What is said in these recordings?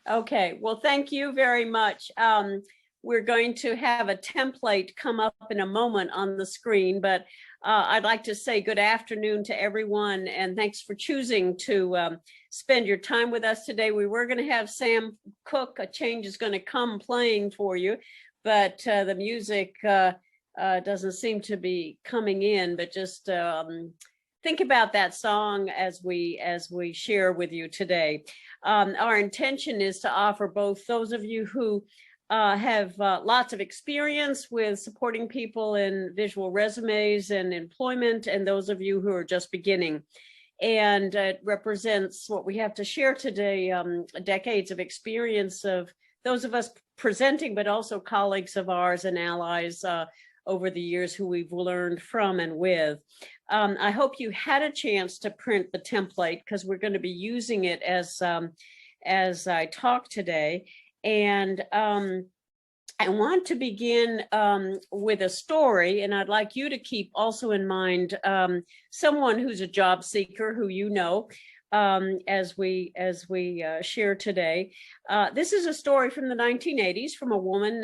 Okay, well, thank you very much. We're going to have a template come up in a moment on the screen, but I'd like to say good afternoon to everyone, and thanks for choosing to spend your time with us today. We were going to have Sam Cooke, A Change Is Going to Come, playing for you, but the music doesn't seem to be coming in, but just think about that song as we share with you today. Our intention is to offer both those of you who have lots of experience with supporting people in visual resumes and employment, and those of you who are just beginning. And it represents what we have to share today, decades of experience of those of us presenting, but also colleagues of ours and allies over the years who we've learned from and with. I hope you had a chance to print the template, because we're going to be using it as I talk today. And I want to begin with a story, and I'd like you to keep also in mind someone who's a job seeker who you know as we share today. This is a story from the 1980s from a woman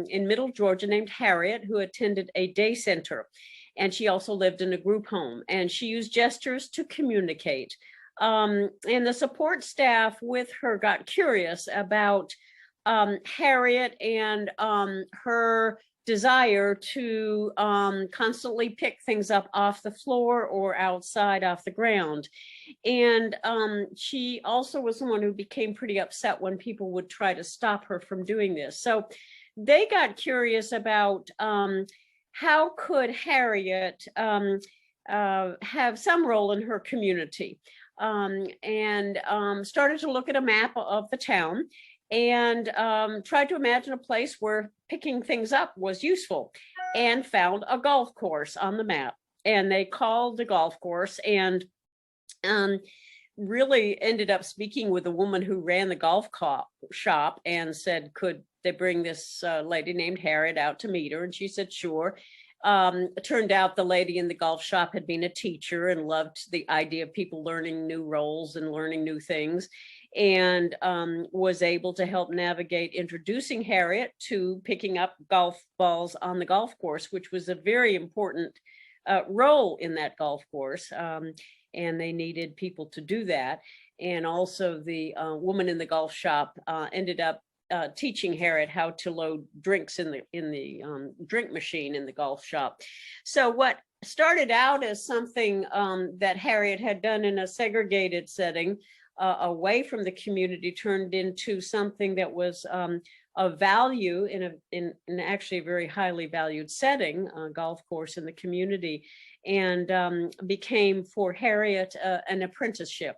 in Middle Georgia named Harriet, who attended a day center. And she also lived in a group home, and she used gestures to communicate. And the support staff with her got curious about Harriet and her desire to constantly pick things up off the floor or outside off the ground. And she also was someone who became pretty upset when people would try to stop her from doing this. So they got curious about how could Harriet have some role in her community, and started to look at a map of the town and tried to imagine a place where picking things up was useful, and found a golf course on the map. And they called the golf course, and really ended up speaking with the woman who ran the golf shop and said, could they bring this lady named Harriet out to meet her? And she said, sure. It turned out the lady in the golf shop had been a teacher and loved the idea of people learning new roles and learning new things, and was able to help navigate introducing Harriet to picking up golf balls on the golf course, which was a very important role in that golf course. And they needed people to do that. And also the woman in the golf shop ended up teaching Harriet how to load drinks in the drink machine in the golf shop. So what started out as something that Harriet had done in a segregated setting away from the community turned into something that was of value in actually a very highly valued setting, a golf course in the community, and became for Harriet an apprenticeship.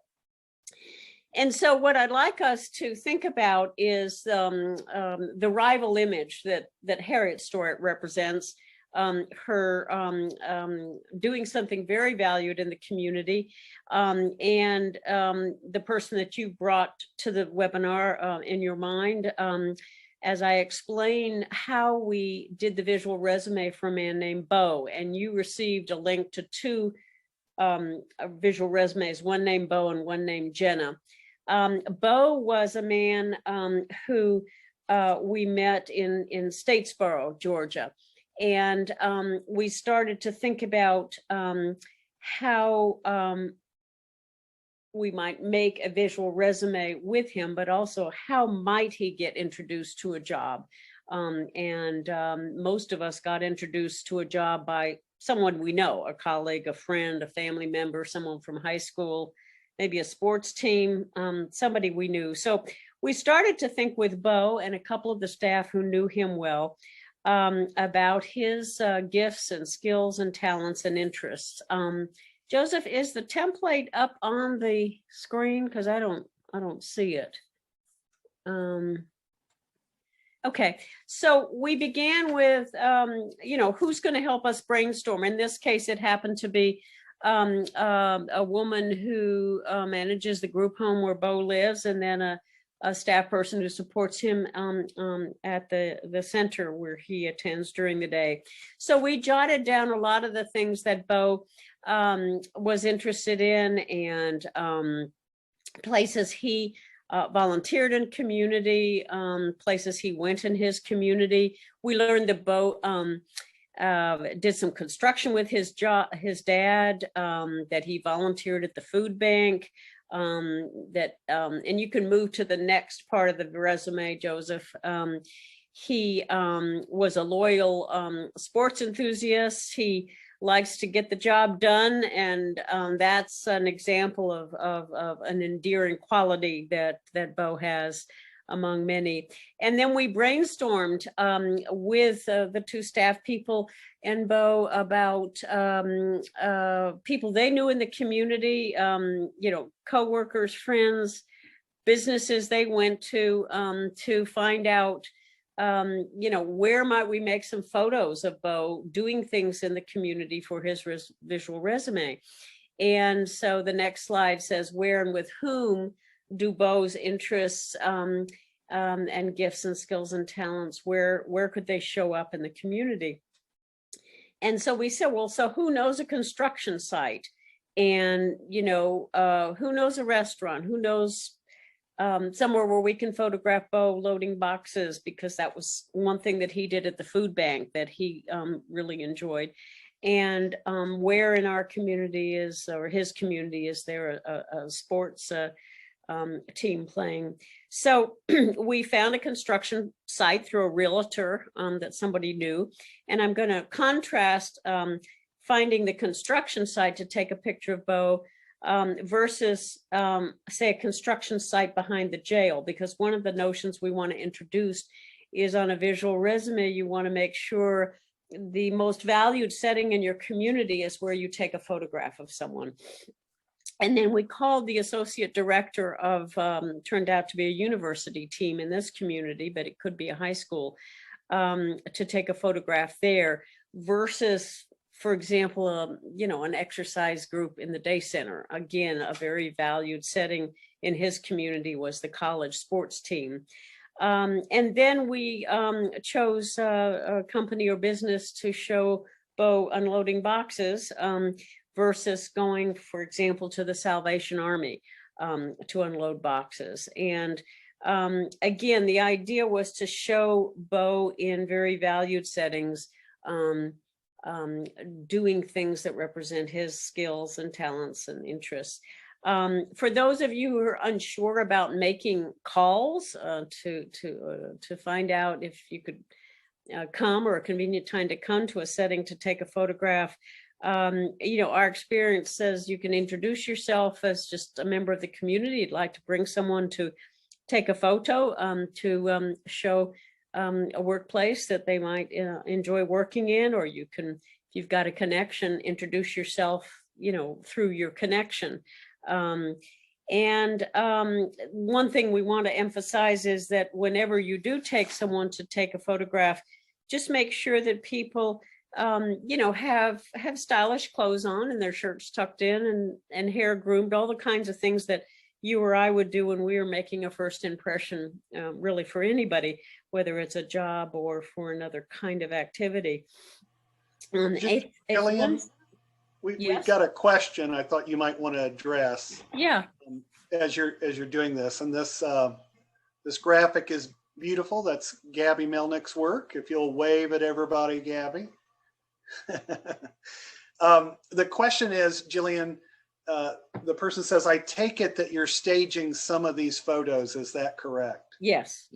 And so what I'd like us to think about is the rival image that Harriet's story represents, her doing something very valued in the community, and the person that you brought to the webinar in your mind, as I explain how we did the visual resume for a man named Bo. And you received a link to two visual resumes, one named Bo and one named Jenna. Bo was a man who we met in Statesboro, Georgia. And we started to think about how we might make a visual resume with him, but also how might he get introduced to a job. Most of us got introduced to a job by someone we know, a colleague, a friend, a family member, someone from high school, maybe a sports team, somebody we knew. So we started to think with Bo and a couple of the staff who knew him well about his gifts and skills and talents and interests. Joseph, is the template up on the screen? Because I don't see it. Okay, so we began with, who's going to help us brainstorm? In this case, it happened to be a woman who manages the group home where Bo lives, and then a staff person who supports him at the center where he attends during the day. So we jotted down a lot of the things that Bo was interested in, and places he volunteered in community, places he went in his community. We learned that Bo did some construction with his dad, that he volunteered at the food bank, and you can move to the next part of the resume, Joseph. He was a loyal sports enthusiast. He likes to get the job done, and that's an example of an endearing quality that Bo has among many. And then we brainstormed with the two staff people and Bo about people they knew in the community, coworkers, friends, businesses they went to find out, where might we make some photos of Bo doing things in the community for his visual resume. And so the next slide says, where and with whom do Bo's interests and gifts and skills and talents, where could they show up in the community? And so we said, well, so who knows a construction site? And, who knows a restaurant? Who knows somewhere where we can photograph Bo loading boxes, because that was one thing that he did at the food bank that he really enjoyed. And where in our community is, or his community, is there a sports team playing? So we found a construction site through a realtor that somebody knew. And I'm going to contrast finding the construction site to take a picture of Bo versus, say, a construction site behind the jail, because one of the notions we want to introduce is on a visual resume, you want to make sure the most valued setting in your community is where you take a photograph of someone. And then we called the associate director of, turned out to be a university team in this community, but it could be a high school, to take a photograph there versus, for example, an exercise group in the day center. Again, a very valued setting in his community was the college sports team. And then we chose a company or business to show Bo unloading boxes versus going, for example, to the Salvation Army to unload boxes. And again, the idea was to show Bo in very valued settings, doing things that represent his skills and talents and interests. For those of you who are unsure about making calls to find out if you could come, or a convenient time to come to a setting to take a photograph, our experience says you can introduce yourself as just a member of the community. You'd like to bring someone to take a photo to show a workplace that they might enjoy working in, or you can, if you've got a connection, introduce yourself, through your connection. And one thing we want to emphasize is that whenever you do take someone to take a photograph, just make sure that people have stylish clothes on and their shirts tucked in and hair groomed, all the kinds of things that you or I would do when we were making a first impression, really for anybody, whether it's a job or for another kind of activity. Gillian, we've got a question I thought you might want to address. Yeah. As you're doing this, and this graphic is beautiful. That's Gabby Melnick's work. If you'll wave at everybody, Gabby. The question is, Gillian, the person says, I take it that you're staging some of these photos. Is that correct? Yes.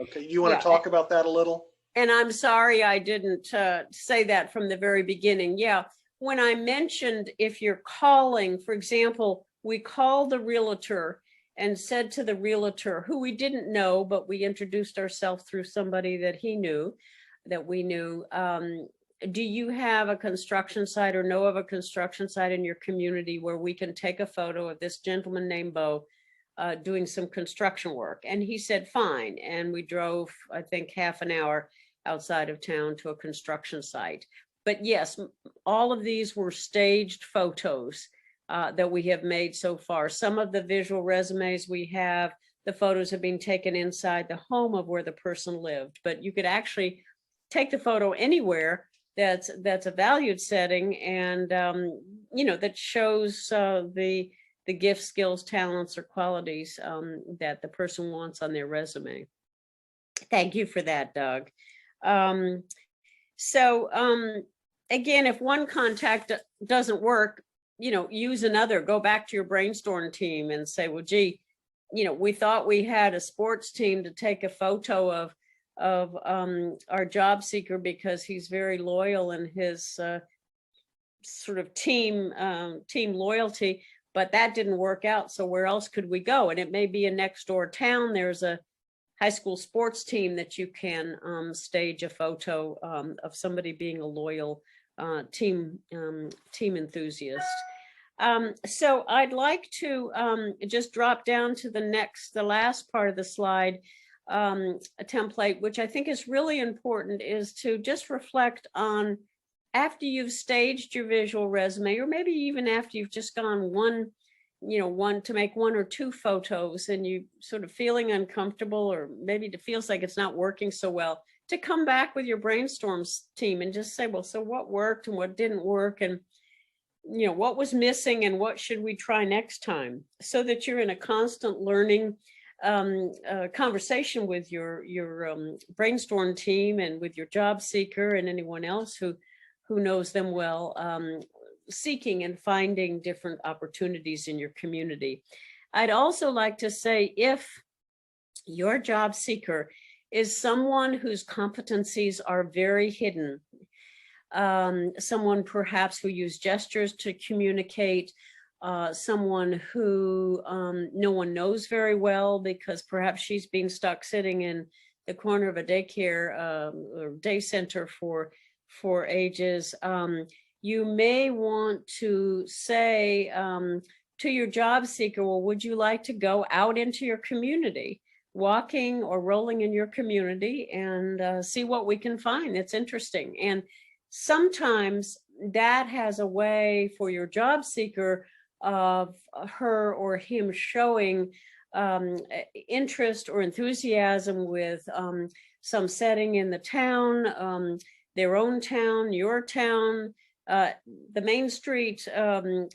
Okay. You want to talk about that a little? And I'm sorry I didn't say that from the very beginning. Yeah. When I mentioned if you're calling, for example, we called the realtor and said to the realtor, who we didn't know, but we introduced ourselves through somebody that he knew, that we knew, do you have a construction site or know of a construction site in your community where we can take a photo of this gentleman named Bo doing some construction work? And he said, fine. And we drove, I think, half an hour outside of town to a construction site. But yes, all of these were staged photos that we have made so far. Some of the visual resumes we have, the photos have been taken inside the home of where the person lived, but you could actually take the photo anywhere that's a valued setting, and that shows the the gifts, skills, talents, or qualities that the person wants on their resume. Thank you for that, Doug. Again, if one contact doesn't work, use another. Go back to your brainstorm team and say, well, gee, we thought we had a sports team to take a photo of our job seeker because he's very loyal in his sort of team loyalty, but that didn't work out. So where else could we go? And it may be a next door town. There's a high school sports team that you can stage a photo of somebody being a loyal team enthusiast. So I'd like to just drop down to the last part of the slide, a template, which I think is really important, is to just reflect on, after you've staged your visual resume, or maybe even after you've just gone to make one or two photos and you sort of feeling uncomfortable, or maybe it feels like it's not working so well, to come back with your brainstorms team and just say, well, so what worked and what didn't work, and what was missing and what should we try next time, so that you're in a constant learning conversation with your brainstorm team and with your job seeker and anyone else who knows them well, seeking and finding different opportunities in your community. I'd also like to say, if your job seeker is someone whose competencies are very hidden, someone perhaps who used gestures to communicate, someone who no one knows very well because perhaps she's being stuck sitting in the corner of a daycare or day center for ages, you may want to say to your job seeker, well, would you like to go out into your community, walking or rolling in your community, and see what we can find that's interesting? And sometimes that has a way for your job seeker of her or him showing interest or enthusiasm with some setting in the town, their own town, your town, the main street, where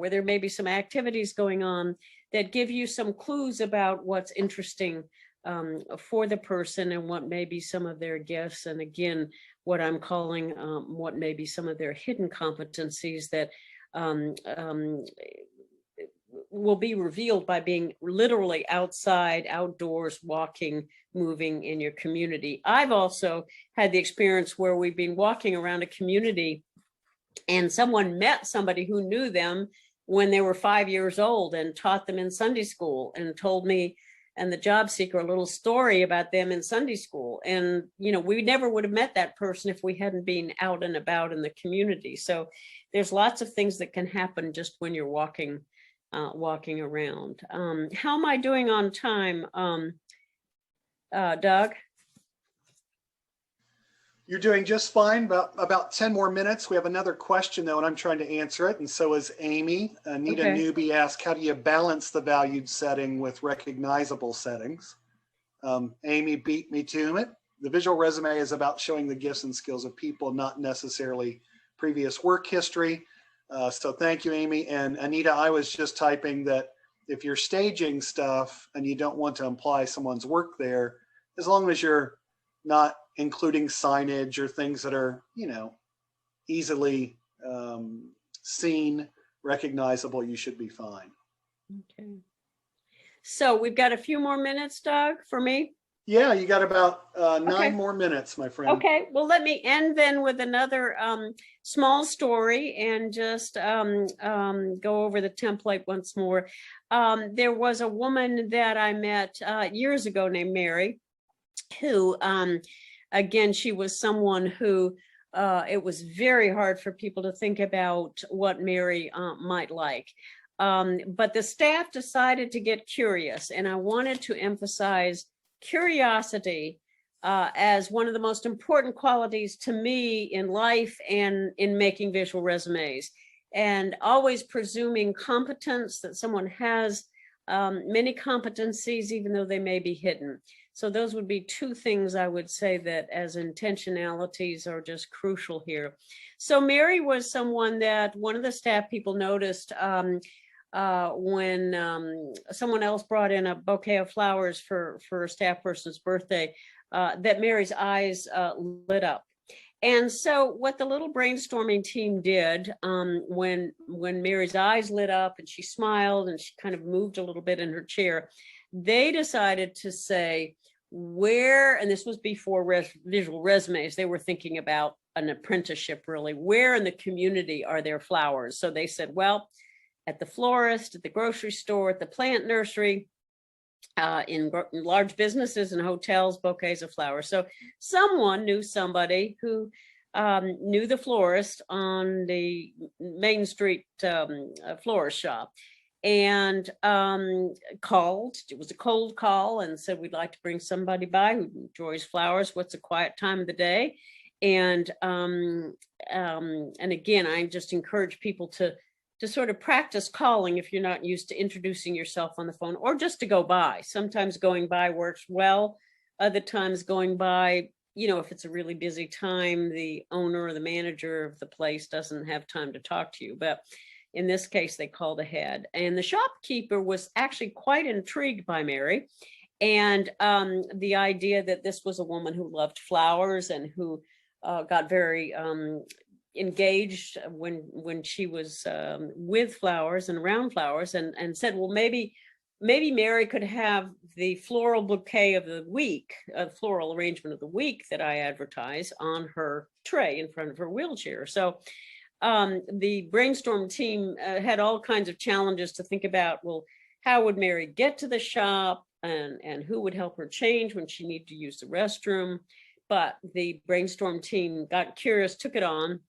there may be some activities going on that give you some clues about what's interesting for the person and what may be some of their gifts. And again, what I'm calling what may be some of their hidden competencies that will be revealed by being literally outside, outdoors, walking, moving in your community. I've also had the experience where we've been walking around a community and someone met somebody who knew them when they were 5 years old and taught them in Sunday school, and told me and the job seeker a little story about them in Sunday school. And, we never would have met that person if we hadn't been out and about in the community. So there's lots of things that can happen just when you're walking around. How am I doing on time, Doug? You're doing just fine. About 10 more minutes. We have another question though, and I'm trying to answer it. And so is Amy. Anita Okay. Newby asked, how do you balance the valued setting with recognizable settings? Amy beat me to it. The visual resume is about showing the gifts and skills of people, not necessarily previous work history. So thank you, Amy. And Anita, I was just typing that if you're staging stuff and you don't want to imply someone's work there, as long as you're not including signage or things that are, easily seen, recognizable, you should be fine. Okay. So we've got a few more minutes, Doug, for me. Yeah, you got about Okay. 9 more minutes, my friend. Okay, well, let me end then with another small story and just go over the template once more. There was a woman that I met years ago named Mary, who, again, she was someone who it was very hard for people to think about what Mary might like. But the staff decided to get curious, and I wanted to emphasize curiosity as one of the most important qualities to me in life and in making visual resumes, and always presuming competence, that someone has many competencies, even though they may be hidden. So those would be two things I would say that as intentionalities are just crucial here. So Mary was someone that one of the staff people noticed when someone else brought in a bouquet of flowers for a staff person's birthday, that Mary's eyes lit up. And so what the little brainstorming team did when Mary's eyes lit up and she smiled and she kind of moved a little bit in her chair, they decided to say where, and this was before visual resumes, they were thinking about an apprenticeship really, where in the community are there flowers? So they said, well, at the florist, at the grocery store, at the plant nursery, in large businesses and hotels, bouquets of flowers. So someone knew somebody who knew the florist on the Main Street florist shop, and called. It was a cold call and said, we'd like to bring somebody by who enjoys flowers. What's a quiet time of the day? And again, I just encourage people to sort of practice calling if you're not used to introducing yourself on the phone, or just to go by. Sometimes going by works well. Other times going by, you know, if it's a really busy time, the owner or the manager of the place doesn't have time to talk to you. But in this case, they called ahead. And the shopkeeper was actually quite intrigued by Mary and the idea that this was a woman who loved flowers and who got very engaged when she was with flowers and around flowers, and said, well, maybe Mary could have the floral bouquet of the week, floral arrangement of the week that I advertise on her tray in front of her wheelchair. So the brainstorm team had all kinds of challenges to think about. Well, how would Mary get to the shop, and who would help her change when she needed to use the restroom? But the brainstorm team got curious, took it on,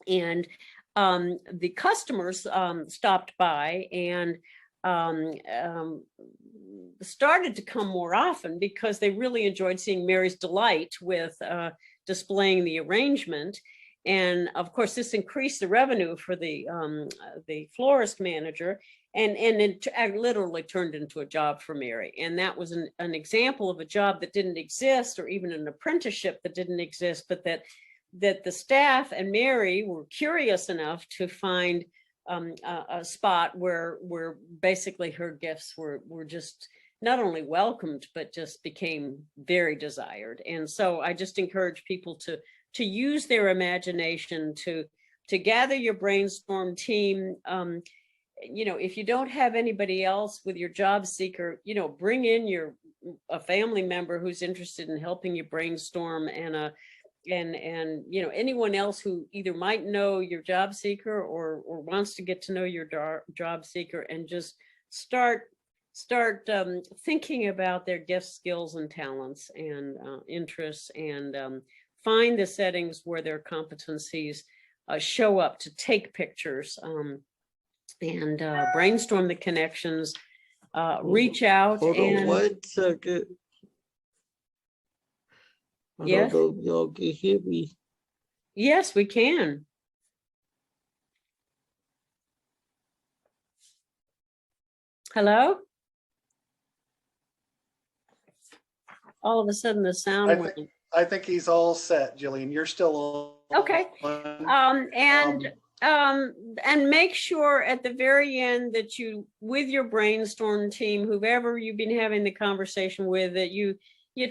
and the customers stopped by and started to come more often because they really enjoyed seeing Mary's delight with displaying the arrangement. And of course, this increased the revenue for the florist manager, and it literally turned into a job for Mary. And that was an example of a job that didn't exist, or even an apprenticeship that didn't exist, but that the staff and Mary were curious enough to find a spot where basically her gifts were just not only welcomed, but just became very desired. And so I just encourage people to use their imagination, to gather your brainstorm team. You know, if you don't have anybody else with your job seeker, you know, bring in a family member who's interested in helping you brainstorm, and you know, anyone else who either might know your job seeker or wants to get to know your job seeker, and just start thinking about their gifts, skills, and talents and interests, and find the settings where their competencies show up, to take pictures and brainstorm the connections, reach out. Hold and on 1 second. Yes. I don't know if y'all can hear me. Yes, we can. Hello? All of a sudden the sound went. I think he's all set, Gillian. You're still on. Okay. And make sure at the very end that you, with your brainstorm team, whoever you've been having the conversation with, that you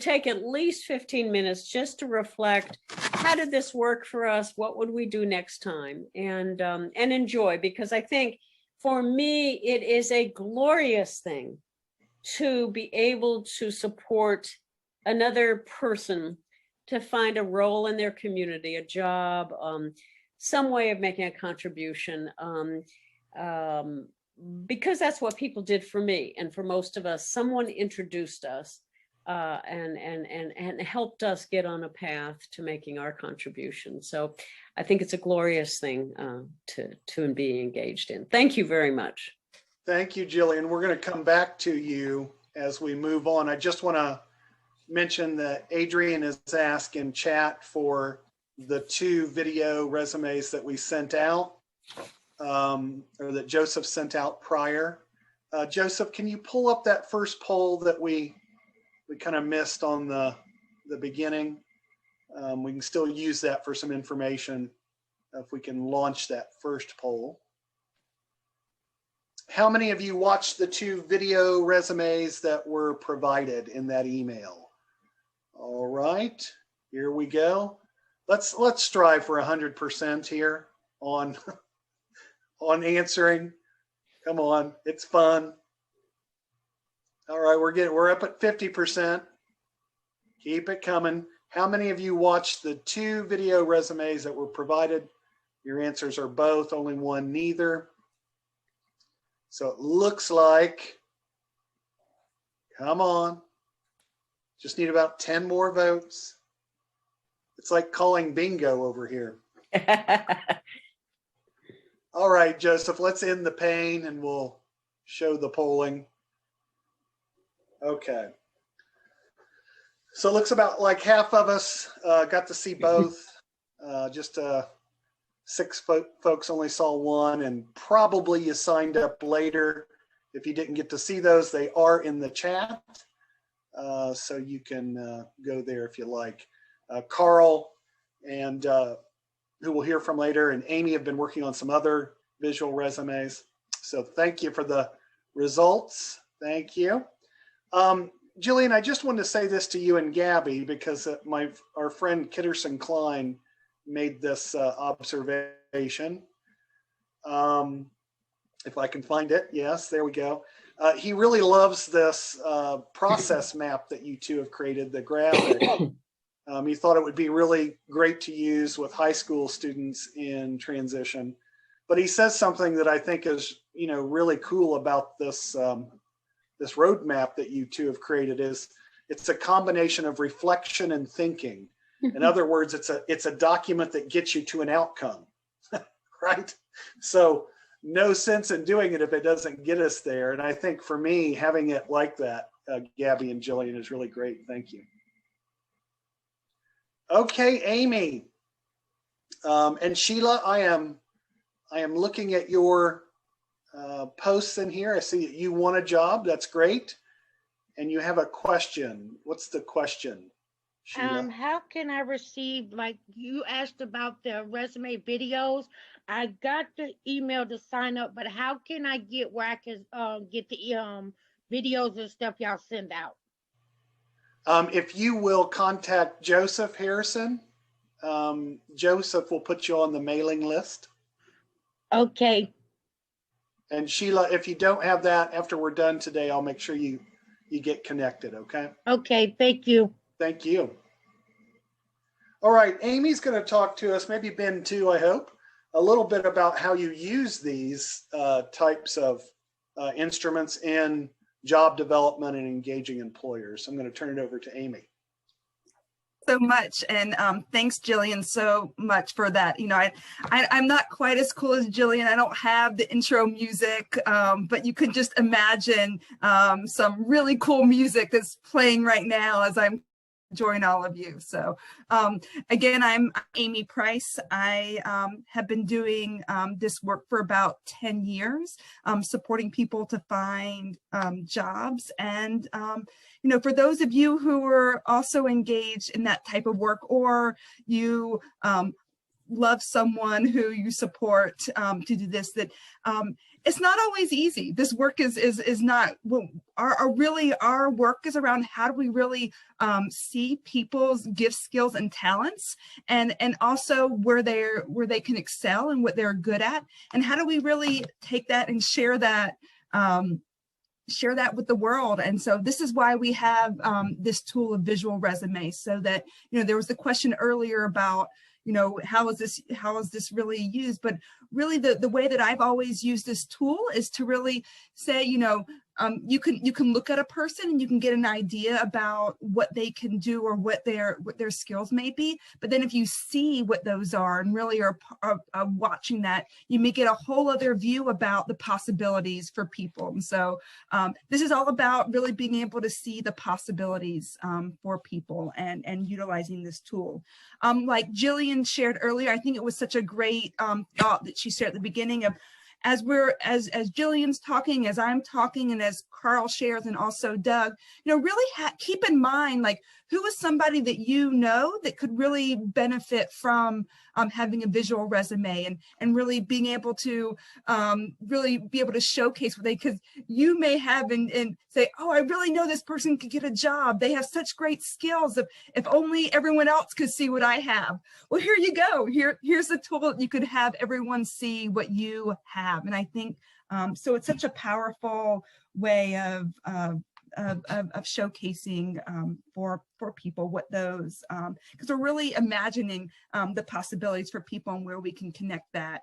take at least 15 minutes just to reflect, how did this work for us? What would we do next time? And enjoy, because I think for me, it is a glorious thing to be able to support another person to find a role in their community, a job, some way of making a contribution, because that's what people did for me. And for most of us, someone introduced us and helped us get on a path to making our contribution. So I think it's a glorious thing to be engaged in. Thank you very much. Thank you, Gillian. We're going to come back to you as we move on. I just want to mention that Adrian has asked in chat for the 2 video resumes that we sent out, or that Joseph sent out prior. Joseph, can you pull up that first poll that we we kind of missed on the beginning. We can still use that for some information if we can launch that first poll. How many of you watched the 2 video resumes that were provided in that email? All right, here we go. Let's strive for 100% here on answering. Come on, it's fun. All right, we're up at 50%. Keep it coming. How many of you watched the 2 video resumes that were provided? Your answers are both, only one neither. So it looks like, come on, just need about 10 more votes. It's like calling bingo over here. All right, Joseph, let's end the pain and we'll show the polling. Okay. So it looks about like half of us got to see both. Just 6 folks only saw one, and probably you signed up later. If you didn't get to see those, they are in the chat. So you can go there if you like. Carl, and who we'll hear from later, and Amy have been working on some other visual resumes. So thank you for the results. Thank you. Gillian, I just wanted to say this to you and Gabby, because our friend Kitterson Klein made this observation. If I can find it, yes, there we go. He really loves this process map that you 2 have created, the graphic. He thought it would be really great to use with high school students in transition. But he says something that I think is, really cool about this this roadmap that you 2 have created. Is it's a combination of reflection and thinking. In other words, it's a document that gets you to an outcome, right? So no sense in doing it if it doesn't get us there. And I think for me, having it like that, Gabby and Gillian, is really great. Thank you. Okay, Amy and Sheila, I am looking at your posts in here. I see that you want a job. That's great. And you have a question. What's the question, Sheila? How can I receive, like you asked about the resume videos? I got the email to sign up, but how can I get where I can get the videos and stuff y'all send out? If you will contact Joseph Harrison, Joseph will put you on the mailing list. Okay. And Sheila, if you don't have that after we're done today, I'll make sure you get connected, okay? Okay, thank you. Thank you. All right, Amy's going to talk to us, maybe Ben too, I hope, a little bit about how you use these types of instruments in job development and engaging employers. I'm going to turn it over to Amy. So much, and thanks, Gillian, so much for that. I'm not quite as cool as Gillian. I don't have the intro music, but you can just imagine some really cool music that's playing right now as I'm join all of you. So again, I'm Amy Price. I have been doing this work for about 10 years, supporting people to find jobs. And for those of you who are also engaged in that type of work, or you love someone who you support to do this, that it's not always easy. This work is not, our work is around how do we really see people's gifts, skills, and talents, and also where they can excel and what they're good at, and how do we really take that and share that with the world. And so this is why we have this tool of visual resumes, so that, there was the question earlier about, how is this really used? But really the way that I've always used this tool is to really say, you can look at a person and you can get an idea about what they can do or what their skills may be. But then if you see what those are and really are watching that, you may get a whole other view about the possibilities for people. And so this is all about really being able to see the possibilities for people and utilizing this tool. Like Gillian shared earlier, I think it was such a great thought that she shared at the beginning of as Gillian's talking, as I'm talking, and as Carl shares, and also Doug, really keep in mind, like, who is somebody that you know that could really benefit from having a visual resume, and really being able to really be able to showcase what because you may have and say, oh, I really know this person could get a job. They have such great skills. If only everyone else could see what I have. Well, here you go. Here's the tool that you could have everyone see what you have. And I think so. It's such a powerful way of showcasing for people what those, because we're really imagining the possibilities for people and where we can connect that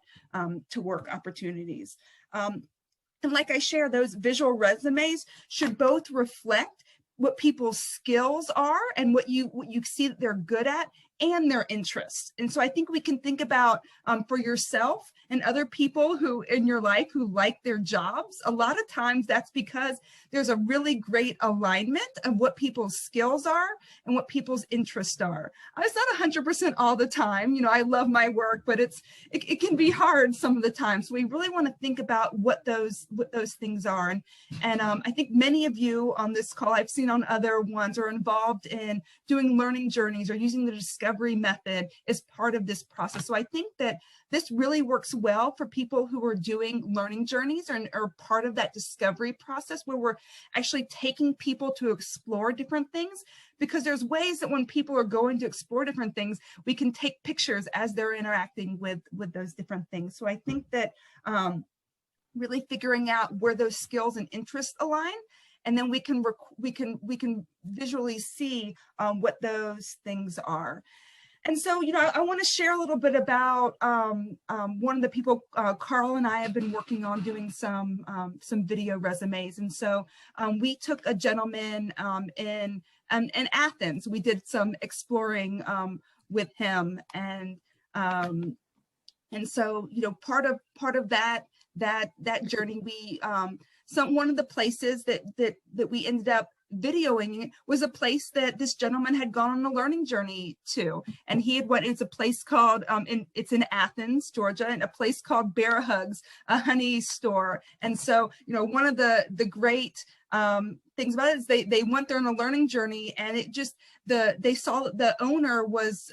to work opportunities. And like I share, those visual resumes should both reflect what people's skills are and what you see that they're good at, and their interests. And so I think we can think about for yourself and other people who in your life who like their jobs. A lot of times that's because there's a really great alignment of what people's skills are and what people's interests are. It's not 100% all the time. I love my work, but it can be hard some of the time. So we really want to think about what those things are. And I think many of you on this call, I've seen on other ones, are involved in doing learning journeys or using the discovery method as part of this process. So I think that this really works well for people who are doing learning journeys or part of that discovery process, where we're actually taking people to explore different things, because there's ways that when people are going to explore different things, we can take pictures as they're interacting with those different things. So I think that really figuring out where those skills and interests align, and then we can visually see what those things are. And so, I want to share a little bit about one of the people, Carl and I have been working on doing some video resumes. And so we took a gentleman in Athens. We did some exploring with him, and so part of that journey, we one of the places that we ended up videoing was a place that this gentleman had gone on a learning journey to, and he had it's a place called it's in Athens, Georgia, and a place called Bear Hugs, a honey store. And so one of the great things about it is they went there on a learning journey, and it just they saw that the owner was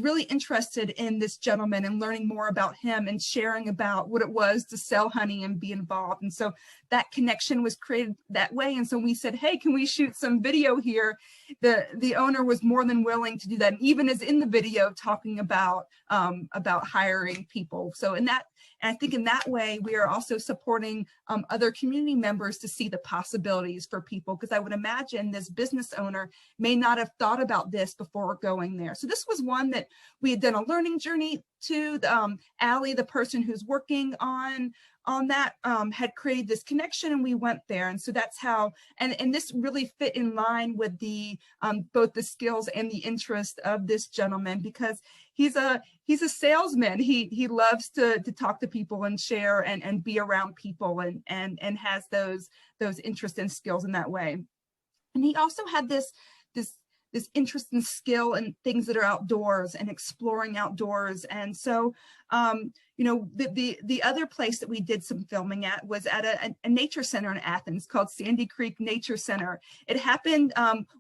really interested in this gentleman and learning more about him and sharing about what it was to sell honey and be involved. And so that connection was created that way. And so we said, hey, can we shoot some video here? The owner was more than willing to do that, and even is in the video talking about hiring people. So I think in that way, we are also supporting other community members to see the possibilities for people, because I would imagine this business owner may not have thought about this before going there. So this was one that we had done a learning journey to. Allie, the person who's working on that, had created this connection, and we went there. And so that's how, and this really fit in line with the both the skills and the interest of this gentleman, because he's a salesman. He loves to talk to people and share and be around people, and has those interests and skills in that way. And he also had this interest and skill in things that are outdoors and exploring outdoors. And so the other place that we did some filming at was at a nature center in Athens called Sandy Creek Nature Center. It happened,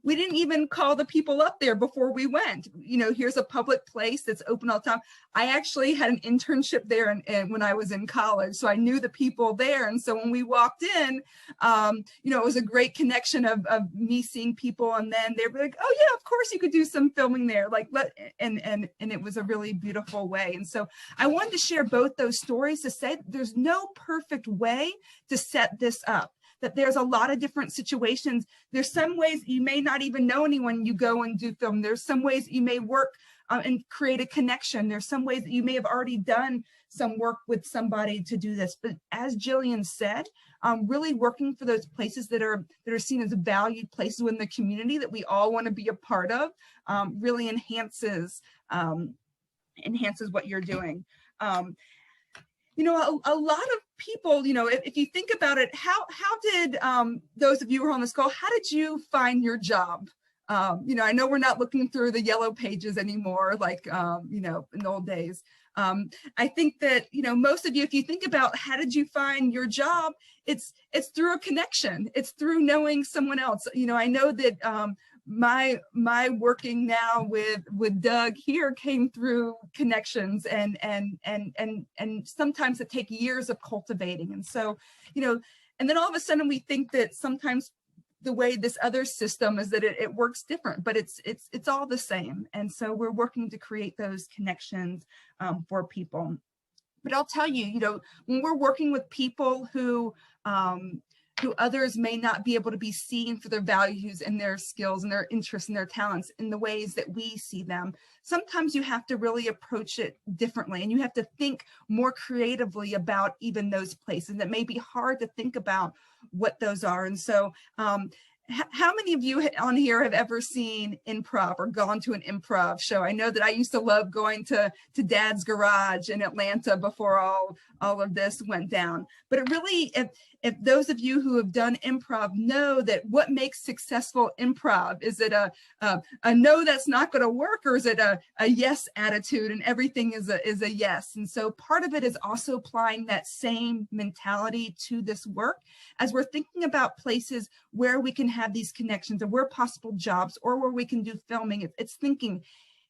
we didn't even call the people up there before we went. Here's a public place that's open all the time. I actually had an internship there when I was in college, so I knew the people there. And so when we walked in, it was a great connection of me seeing people, and then they were like, oh yeah, of course you could do some filming there, and it was a really beautiful way. And so I wanted to share both those stories to say there's no perfect way to set this up, that there's a lot of different situations. There's some ways you may not even know anyone you go and do film. There's some ways you may work and create a connection. There's some ways that you may have already done some work with somebody to do this. But as Gillian said, really working for those places that are seen as valued places within the community that we all want to be a part of, really enhances what you're doing. A lot of people, if you think about it, how did those of you who are on this call, how did you find your job? I know we're not looking through the yellow pages anymore, like, in the old days. I think that, most of you, if you think about how did you find your job, it's through a connection. It's through knowing someone else. I know that my working now with Doug here came through connections, and sometimes it takes years of cultivating. And so, and then all of a sudden we think that sometimes the way this other system is that it works different, but it's all the same. And so we're working to create those connections for people. But I'll tell you, when we're working with people who others may not be able to be seen for their values and their skills and their interests and their talents in the ways that we see them, sometimes you have to really approach it differently, and you have to think more creatively about even those places that may be hard to think about what those are. And so how many of you on here have ever seen improv or gone to an improv show? I know that I used to love going to Dad's Garage in Atlanta before all of this went down. But it really, if those of you who have done improv know that what makes successful improv, is it a no, that's not going to work, or is it a yes attitude and everything is a yes? And so part of it is also applying that same mentality to this work as we're thinking about places where we can have these connections, or where possible jobs, or where we can do filming. It's thinking,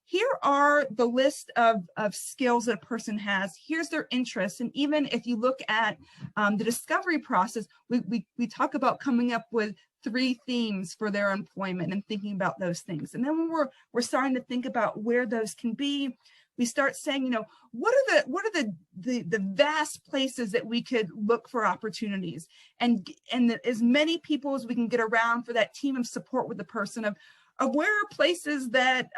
here are the list of skills that a person has. Here's their interests. And even if you look at the discovery process, we talk about coming up with 3 themes for their employment and thinking about those things. And then when we're starting to think about where those can be, we start saying, what are the vast places that we could look for opportunities, and as many people as we can get around for that team of support with the person of where are places that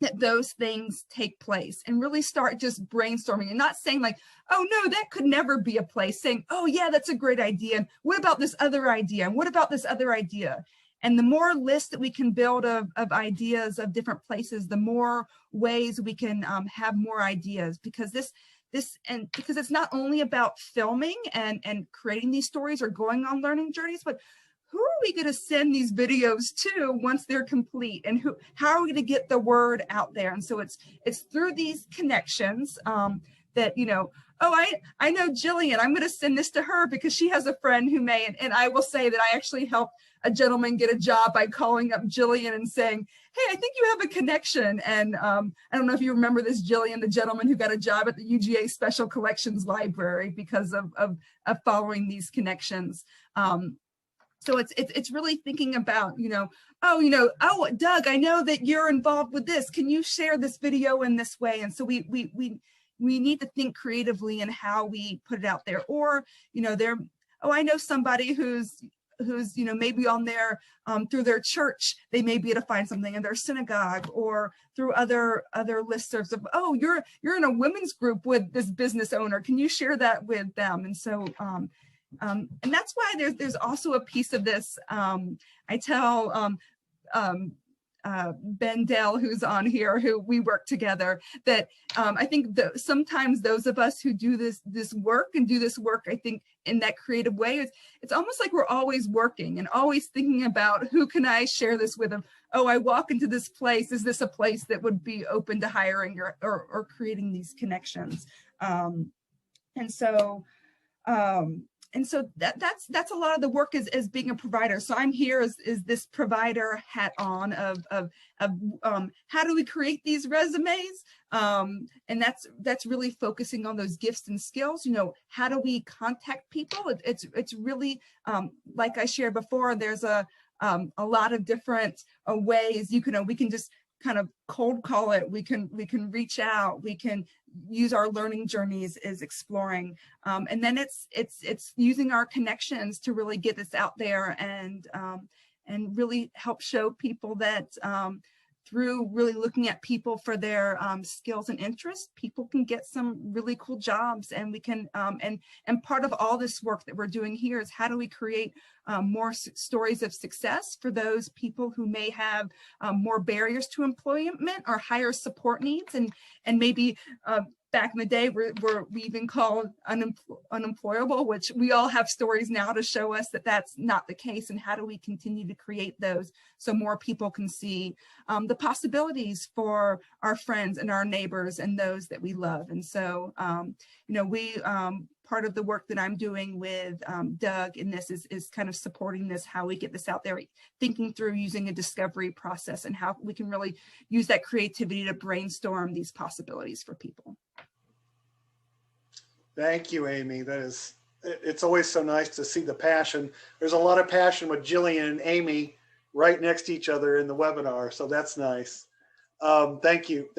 that those things take place, and really start just brainstorming and not saying like, oh no, that could never be a place, saying, oh yeah, that's a great idea. And what about this other idea? And what about this other idea? And the more lists that we can build of ideas of different places, the more ways we can have more ideas, because because it's not only about filming and creating these stories or going on learning journeys, but who are we going to send these videos to once they're complete, and how are we going to get the word out there? And so it's through these connections that, oh, I know Jillian, I'm going to send this to her because she has a friend who may, and I will say that I actually helped a gentleman get a job by calling up Jillian and saying, hey, I think you have a connection. And I don't know if you remember this, Jillian, the gentleman who got a job at the UGA Special Collections Library because of following these connections. So it's really thinking about, oh, Doug, I know that you're involved with this. Can you share this video in this way? And so we need to think creatively in how we put it out there. Or, I know somebody who's maybe on their through their church, they may be able to find something in their synagogue, or through other listservs of, oh, you're in a women's group with this business owner. Can you share that with them? And so and that's why there's also a piece of this. I tell Ben Dell, who's on here, who we work together, that I think sometimes those of us who do this work, I think in that creative way, it's almost like we're always working and always thinking about, who can I share this with them? Oh, I walk into this place. Is this a place that would be open to hiring or creating these connections? And so that's a lot of the work as being a provider. So I'm here as this provider hat on of how do we create these resumes? And that's really focusing on those gifts and skills. How do we contact people? It's really like I shared before. There's a lot of different ways we can just kind of cold call it. We can reach out. We can use our learning journeys as exploring, and then it's using our connections to really get this out there and really help show people that through really looking at people for their skills and interests, people can get some really cool jobs. And we can and part of all this work that we're doing here is, how do we create more stories of success for those people who may have more barriers to employment or higher support needs, and maybe back in the day were we even called unemployable, which we all have stories now to show us that that's not the case. And how do we continue to create those so more people can see the possibilities for our friends and our neighbors and those that we love. And so, you know, we, part of the work that I'm doing with Doug in this is kind of supporting this, how we get this out there, thinking through using a discovery process and how we can really use that creativity to brainstorm these possibilities for people. Thank you, Amy. It's always so nice to see the passion. There's a lot of passion with Gillian and Amy right next to each other in the webinar, so that's nice. Thank you,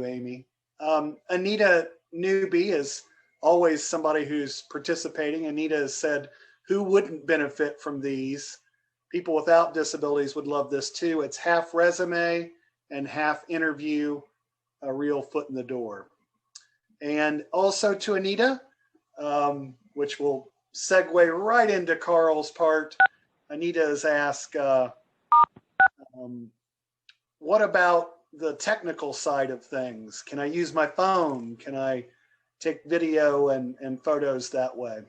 Amy. Anita Newby is always somebody who's participating. Anita has said, who wouldn't benefit from these? People without disabilities would love this too. It's half resume and half interview, a real foot in the door. And also to Anita, which will segue right into Carl's part. Anita has asked, what about the technical side of things? Can I use my phone? Can I take video and photos that way?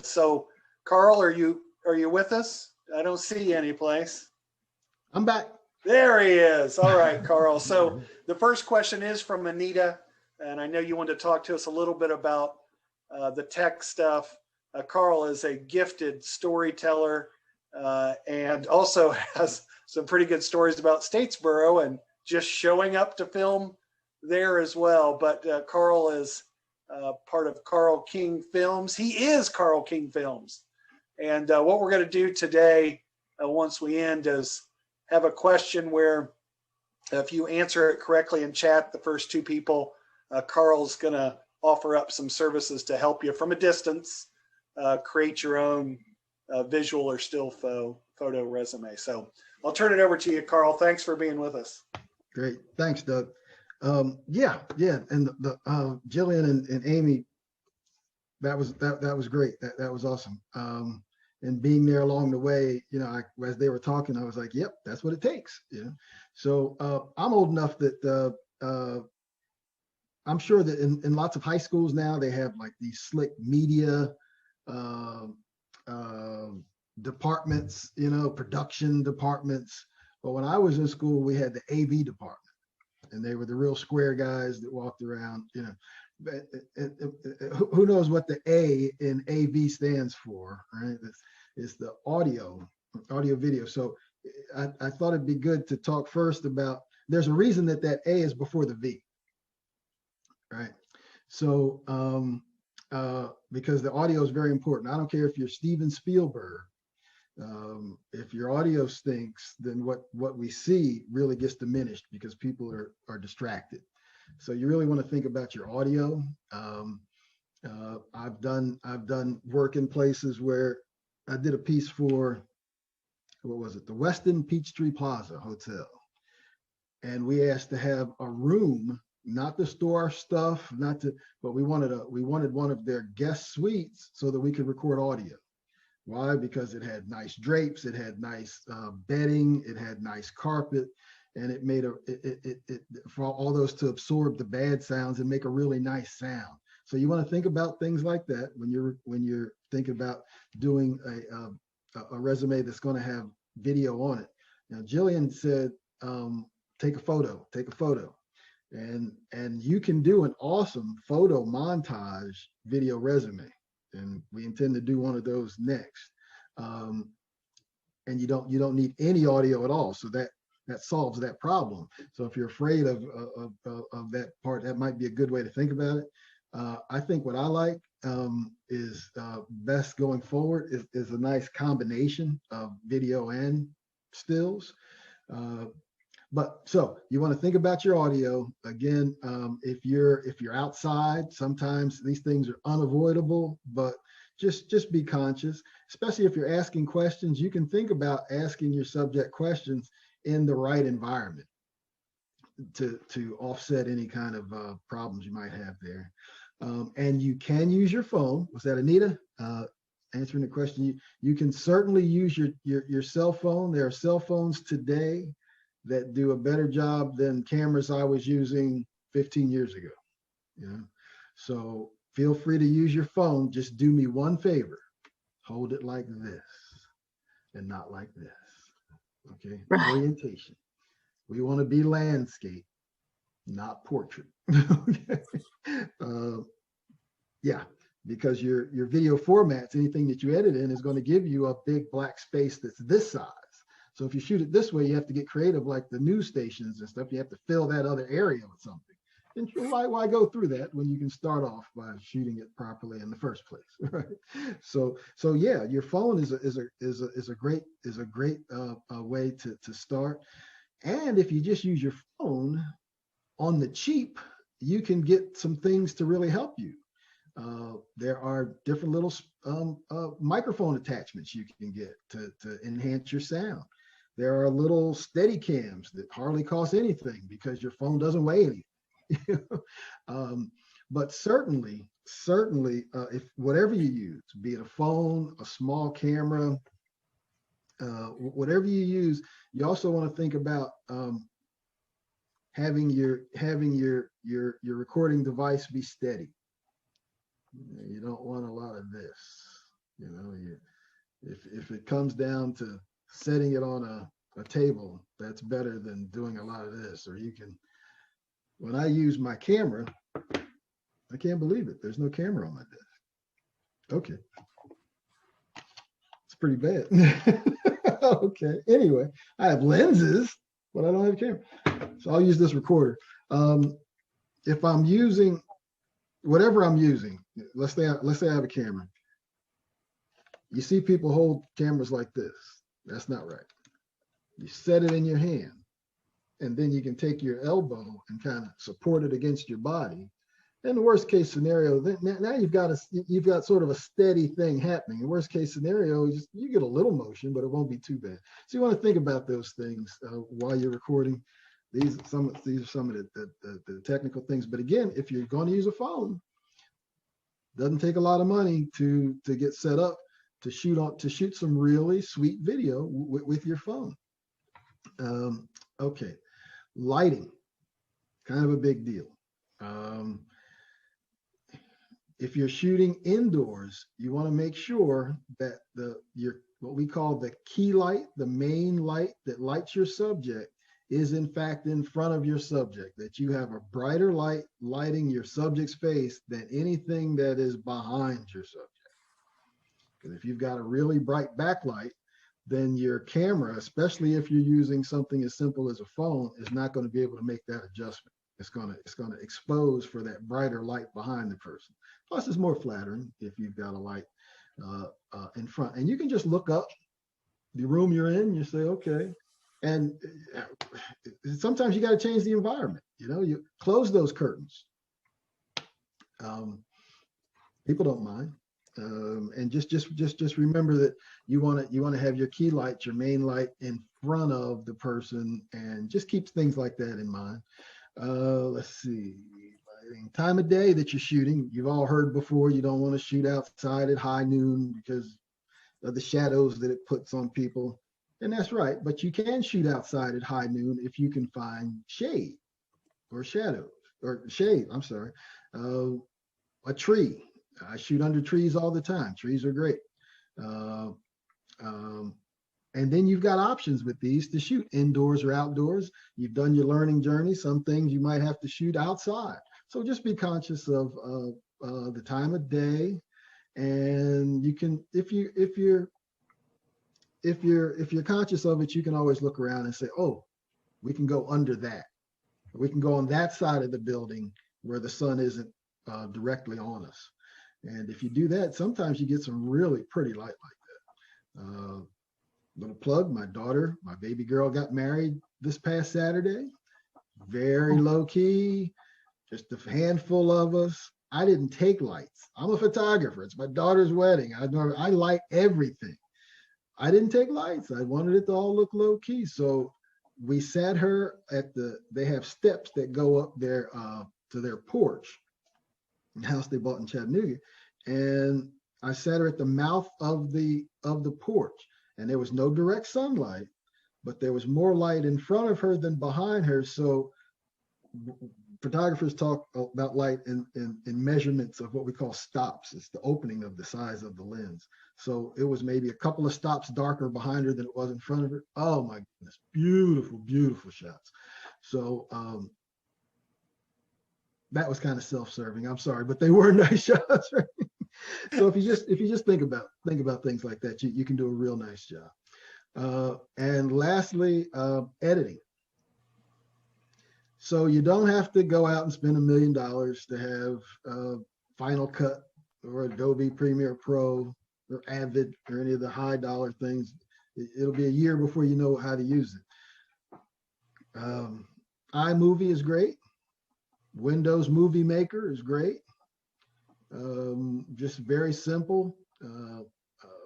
So Carl, are you with us? I don't see you anyplace. I'm back. There he is. All right, Carl. So the first question is from Anita, and I know you wanted to talk to us a little bit about the tech stuff. Carl is a gifted storyteller and also has some pretty good stories about Statesboro and just showing up to film there as well. But Carl is part of Carl King Films. He is Carl King Films. And what we're going to do today, once we end, is have a question where if you answer it correctly in chat, the first two people, Carl's going to offer up some services to help you from a distance create your own visual or still photo resume. So I'll turn it over to you, Carl. Thanks for being with us. Great. Thanks, Doug. Yeah. And the Gillian and Amy, that was great. That was awesome. And being there along the way, you know, as they were talking, I was like, yep, that's what it takes. You know? So I'm old enough that I'm sure that in lots of high schools now, they have like these slick media departments, you know, production departments. But when I was in school, we had the AV department, and they were the real square guys that walked around, you know. Who knows what the A in AV stands for, right? It's the audio video. So I thought it'd be good to talk first about, there's a reason that A is before the V, right? So because the audio is very important. I don't care if you're Steven Spielberg. If your audio stinks, then what we see really gets diminished because people are distracted. So you really want to think about your audio. I've done work in places where I did a piece for, what was it? The Westin Peachtree Plaza Hotel. And we asked to have a room, not to store our stuff, but we wanted one of their guest suites so that we could record audio. Why? Because it had nice drapes, it had nice bedding, it had nice carpet, and it made for all those to absorb the bad sounds and make a really nice sound. So you want to think about things like that when you're thinking about doing a resume that's going to have video on it. Now, Gillian said, take a photo, and you can do an awesome photo montage video resume. And we intend to do one of those next. And you don't need any audio at all. So that solves that problem. So if you're afraid of that part, that might be a good way to think about it. I think what I like is best going forward is a nice combination of video and stills. But so you want to think about your audio again. If you're outside, sometimes these things are unavoidable, but just be conscious, especially if you're asking questions. You can think about asking your subject questions in the right environment to offset any kind of problems you might have there. And you can use your phone. Was that Anita? Answering the question, you can certainly use your cell phone. There are cell phones today that do a better job than cameras I was using 15 years ago. You know, So feel free to use your phone. Just do me one favor. Hold it like this and not like this. Okay, orientation. We want to be landscape, not portrait. Okay. Yeah, because your video formats, anything that you edit in is going to give you a big black space that's this size. So if you shoot it this way, you have to get creative, like the news stations and stuff. You have to fill that other area with something. And why go through that when you can start off by shooting it properly in the first place, right? So yeah, your phone is a great way to start. And if you just use your phone on the cheap, you can get some things to really help you. There are different little microphone attachments you can get to enhance your sound. There are little steady cams that hardly cost anything because your phone doesn't weigh anything. But certainly, if whatever you use, be it a phone, a small camera, whatever you use, you also want to think about having your recording device be steady. You don't want a lot of this. You know, if it comes down to setting it on a table, that's better than doing a lot of this. Or you can. When I use my camera, I can't believe it. There's no camera on my desk. Okay. It's pretty bad. Okay. Anyway, I have lenses, but I don't have a camera. So I'll use this recorder. If I'm using whatever I'm using, let's say I have a camera. You see people hold cameras like this. That's not right. You set it in your hand. And then you can take your elbow and kind of support it against your body. And the worst case scenario, now you've got sort of a steady thing happening. The worst case scenario is you get a little motion, but it won't be too bad. So you want to think about those things while you're recording. These are some of the technical things. But again, if you're going to use a phone, it doesn't take a lot of money to get set up to shoot some really sweet video with your phone. Okay. Lighting, kind of a big deal. If you're shooting indoors, you want to make sure that what we call the key light, the main light that lights your subject, is in fact in front of your subject, that you have a brighter light lighting your subject's face than anything that is behind your subject. Because if you've got a really bright backlight, then your camera, especially if you're using something as simple as a phone, is not going to be able to make that adjustment. It's going to expose for that brighter light behind the person. Plus, it's more flattering if you've got a light in front. And you can just look up the room you're in. You say, okay. And sometimes you got to change the environment. You know, you close those curtains. People don't mind. And just remember that you want to have your key light, your main light, in front of the person, and just keep things like that in mind. Let's see, time of day that you're shooting. You've all heard before, you don't want to shoot outside at high noon because of the shadows that it puts on people. And that's right, but you can shoot outside at high noon if you can find shade or shadows or shade. I'm sorry, a tree. I shoot under trees all the time. Trees are great. And then you've got options with these to shoot indoors or outdoors. You've done your learning journey. Some things you might have to shoot outside. So just be conscious of the time of day. And you can, if you're conscious of it, you can always look around and say, oh, we can go under that. We can go on that side of the building where the sun isn't directly on us. And if you do that, sometimes you get some really pretty light like that. Little plug, my baby girl got married this past Saturday. Very low key, just a handful of us. I didn't take lights. I'm a photographer. It's my daughter's wedding. I light everything. I didn't take lights. I wanted it to all look low key. So we sat her they have steps that go up there to their porch, the house they bought in Chattanooga. And I sat her at the mouth of the porch, and there was no direct sunlight, but there was more light in front of her than behind her. So photographers talk about light in measurements of what we call stops. It's the opening of the size of the lens. So it was maybe a couple of stops darker behind her than it was in front of her. Oh my goodness, beautiful, beautiful shots. So that was kind of self-serving. I'm sorry, but they were nice shots, right? So if you just think about things like that, you can do a real nice job. And lastly, editing. So you don't have to go out and spend $1 million to have Final Cut or Adobe Premiere Pro or Avid or any of the high dollar things. It'll be a year before you know how to use it. iMovie is great. Windows Movie Maker is great. Just very simple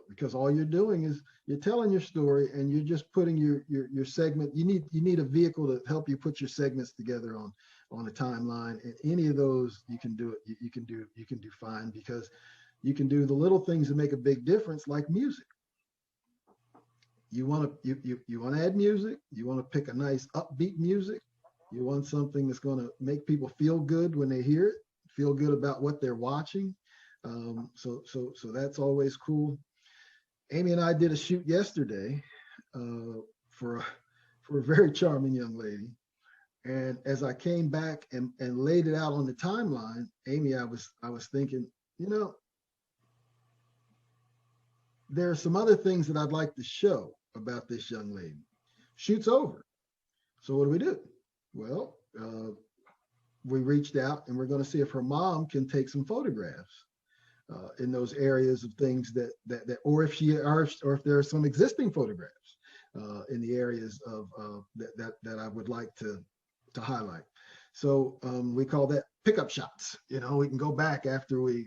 because all you're doing is you're telling your story and you're just putting your segment. You need a vehicle to help you put your segments together on a timeline, and any of those you can do it. You can do fine because you can do the little things that make a big difference, like music. You want to add music. You want to pick a nice upbeat music. You want something that's going to make people feel good when they hear it, feel good about what they're watching. So that's always cool. Amy and I did a shoot yesterday for a very charming young lady. And as I came back and laid it out on the timeline, Amy, I was thinking, there are some other things that I'd like to show about this young lady. Shoot's over. So what do? Well, we reached out and we're going to see if her mom can take some photographs in those areas of things that or if there are some existing photographs in the areas of that I would like to highlight. So we call that pickup shots. We can go back after we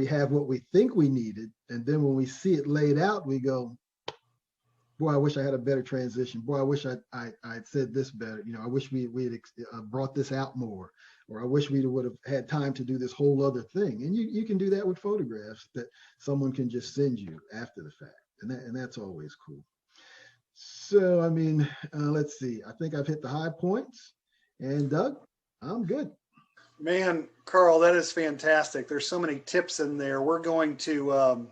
have what we think we needed, and then when we see it laid out, we go, boy, I wish I had a better transition. Boy, I wish I'd said this better. I wish we had brought this out more, or I wish we would have had time to do this whole other thing. And you can do that with photographs that someone can just send you after the fact, and that's always cool. So I mean, let's see. I think I've hit the high points, and Doug, I'm good. Man, Carl, that is fantastic. There's so many tips in there. We're going to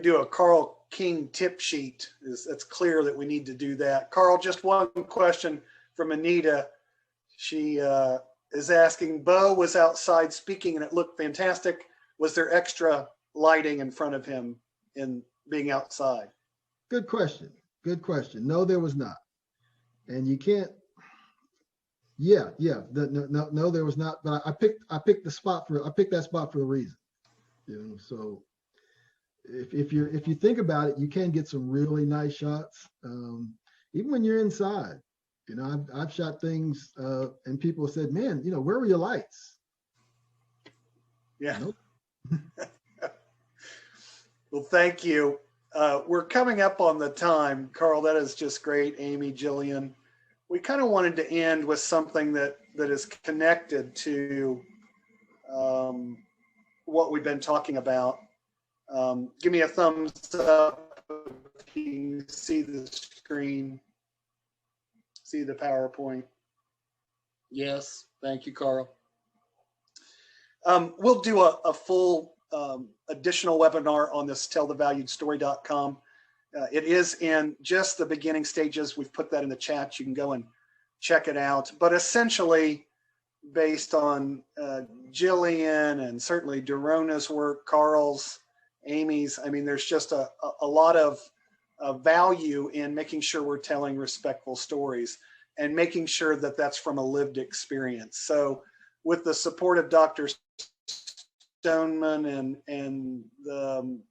do a Carl King tip sheet. It's clear that we need to do that. Carl, just one question from Anita. She is asking, Bo was outside speaking and it looked fantastic. Was there extra lighting in front of him in being outside? Good question. No, there was not. And you can't. Yeah. No, there was not. But I picked that spot for a reason. So if you think about it, you can get some really nice shots, even when you're inside. I've shot things and people said, "Man, where were your lights?" Yeah. Nope. Well, thank you. We're coming up on the time, Carl. That is just great, Amy, Gillian. We kind of wanted to end with something that is connected to what we've been talking about. Give me a thumbs up if you see the screen, see the PowerPoint. Yes, thank you, Carl. We'll do a full additional webinar on this tellthevaluedstory.com. It is in just the beginning stages. We've put that in the chat. You can go and check it out. But essentially, based on Gillian and certainly Darona's work, Carl's, Amy's, I mean, there's just a lot of value in making sure we're telling respectful stories and making sure that that's from a lived experience. So with the support of Dr. Stoneman and the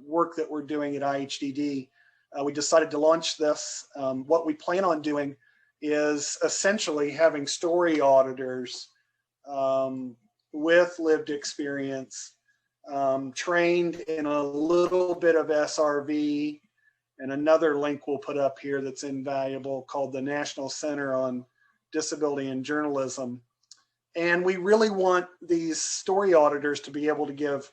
work that we're doing at IHDD, we decided to launch this. What we plan on doing is essentially having story auditors with lived experience, trained in a little bit of SRV, and another link we'll put up here that's invaluable called the National Center on Disability and Journalism. And we really want these story auditors to be able to give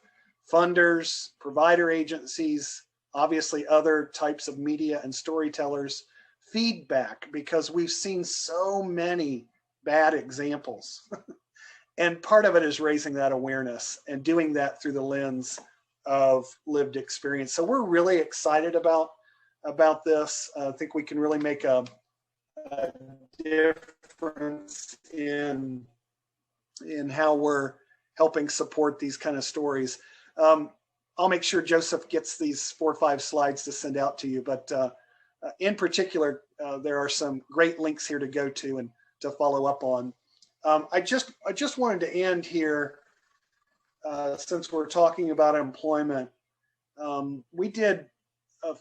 funders, provider agencies, obviously other types of media and storytellers feedback, because we've seen so many bad examples. And part of it is raising that awareness and doing that through the lens of lived experience. So we're really excited about this. I think we can really make a difference in how we're helping support these kind of stories. I'll make sure Joseph gets these 4 or 5 slides to send out to you, but in particular, there are some great links here to go to and to follow up on. I just wanted to end here, since we're talking about employment. We did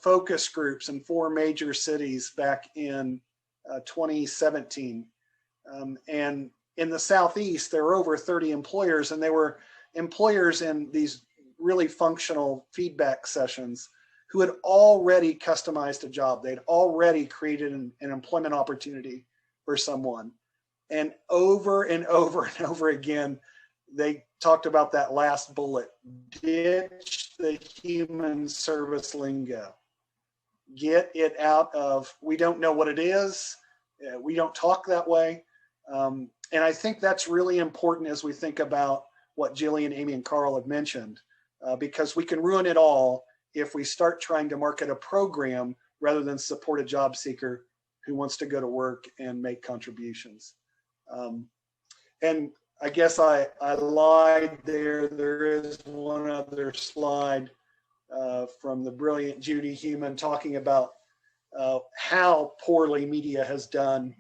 focus groups in 4 major cities back in 2017. And in the Southeast, there were over 30 employers, and they were employers in these really functional feedback sessions who had already customized a job. They'd already created an employment opportunity for someone. And over and over and over again, they talked about that last bullet: ditch the human service lingo. Get it out of, we don't know what it is. We don't talk that way. And I think that's really important as we think about what Gillian, Amy, and Carl have mentioned, because we can ruin it all if we start trying to market a program rather than support a job seeker who wants to go to work and make contributions. And I guess I lied there. There is one other slide from the brilliant Judy Heumann talking about how poorly media has done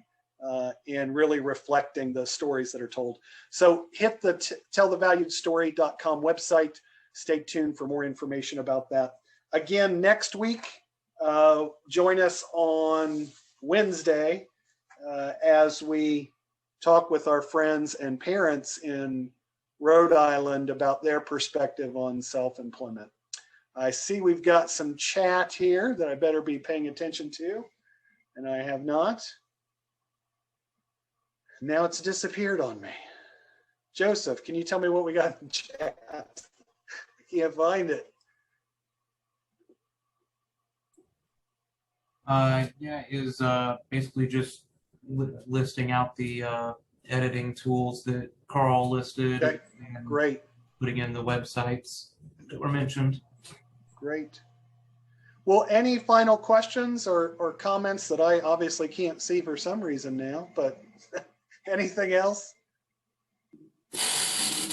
in really reflecting the stories that are told. So hit the tellthevaluedstory.com website. Stay tuned for more information about that. Again, next week, join us on Wednesday as we talk with our friends and parents in Rhode Island about their perspective on self-employment. I see we've got some chat here that I better be paying attention to, and I have not. Now it's disappeared on me. Joseph, can you tell me what we got in chat? I can't find it. Yeah, is basically just listing out the editing tools that Carl listed. Okay, and great. Putting in the websites that were mentioned. Great. Well, any final questions or comments that I obviously can't see for some reason now, but anything else?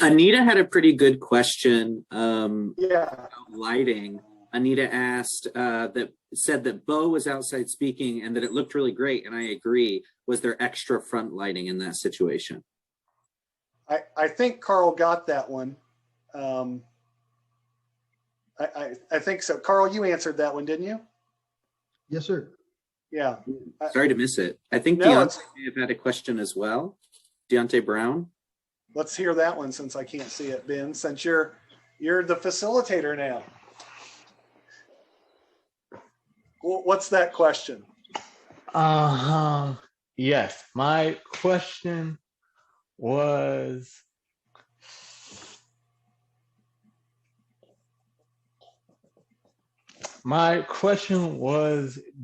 Anita had a pretty good question. Yeah. About lighting. Anita asked said that Bo was outside speaking and that it looked really great, and I agree. Was there extra front lighting in that situation? I think Carl got that one. I think so. Carl, you answered that one, didn't you? Yes, sir. Yeah. Sorry to miss it. I think No, Deontay may have had a question as well. Deontay Brown. Let's hear that one since I can't see it, Ben, since you're the facilitator now. What's that question? Yes, my question was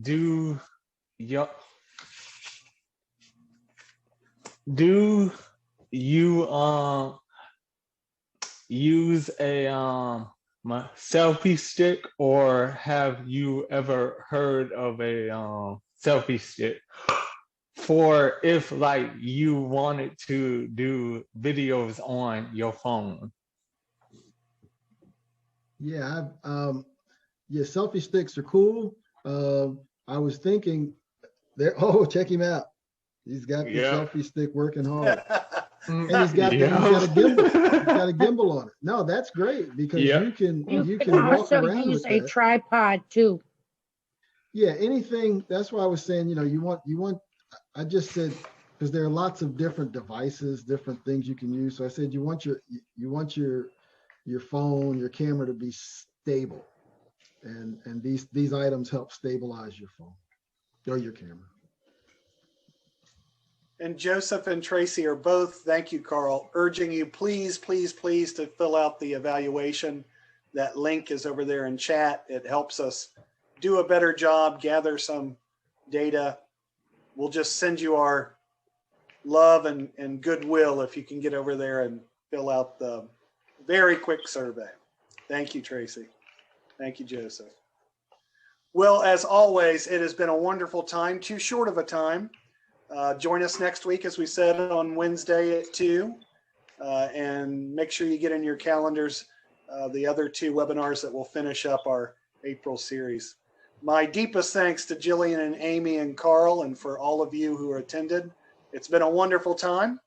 do you use a selfie stick, or have you ever heard of a selfie stick for if like you wanted to do videos on your phone? Yeah, yeah, selfie sticks are cool. I was thinking there. Oh, check him out. He's got the selfie stick working hard. And he's got a gimbal. He's got a gimbal on it. No, that's great because you can walk also around use with a that. tripod too. Yeah, anything. That's why I was saying, you want. I just said because there are lots of different devices, different things you can use. So I said you want your phone, your camera to be stable, and these items help stabilize your phone or your camera. And Joseph and Tracy are both, thank you, Carl, urging you, please, please, please, to fill out the evaluation. That link is over there in chat. It helps us do a better job, gather some data. We'll just send you our love and goodwill if you can get over there and fill out the very quick survey. Thank you, Tracy. Thank you, Joseph. Well, as always, it has been a wonderful time, too short of a time. Join us next week, as we said, on Wednesday at 2. And make sure you get in your calendars the other 2 webinars that will finish up our April series. My deepest thanks to Gillian and Amy and Carl, and for all of you who attended. It's been a wonderful time.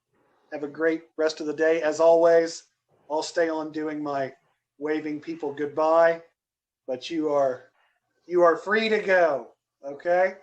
Have a great rest of the day. As always, I'll stay on doing my waving people goodbye, but you are free to go, okay?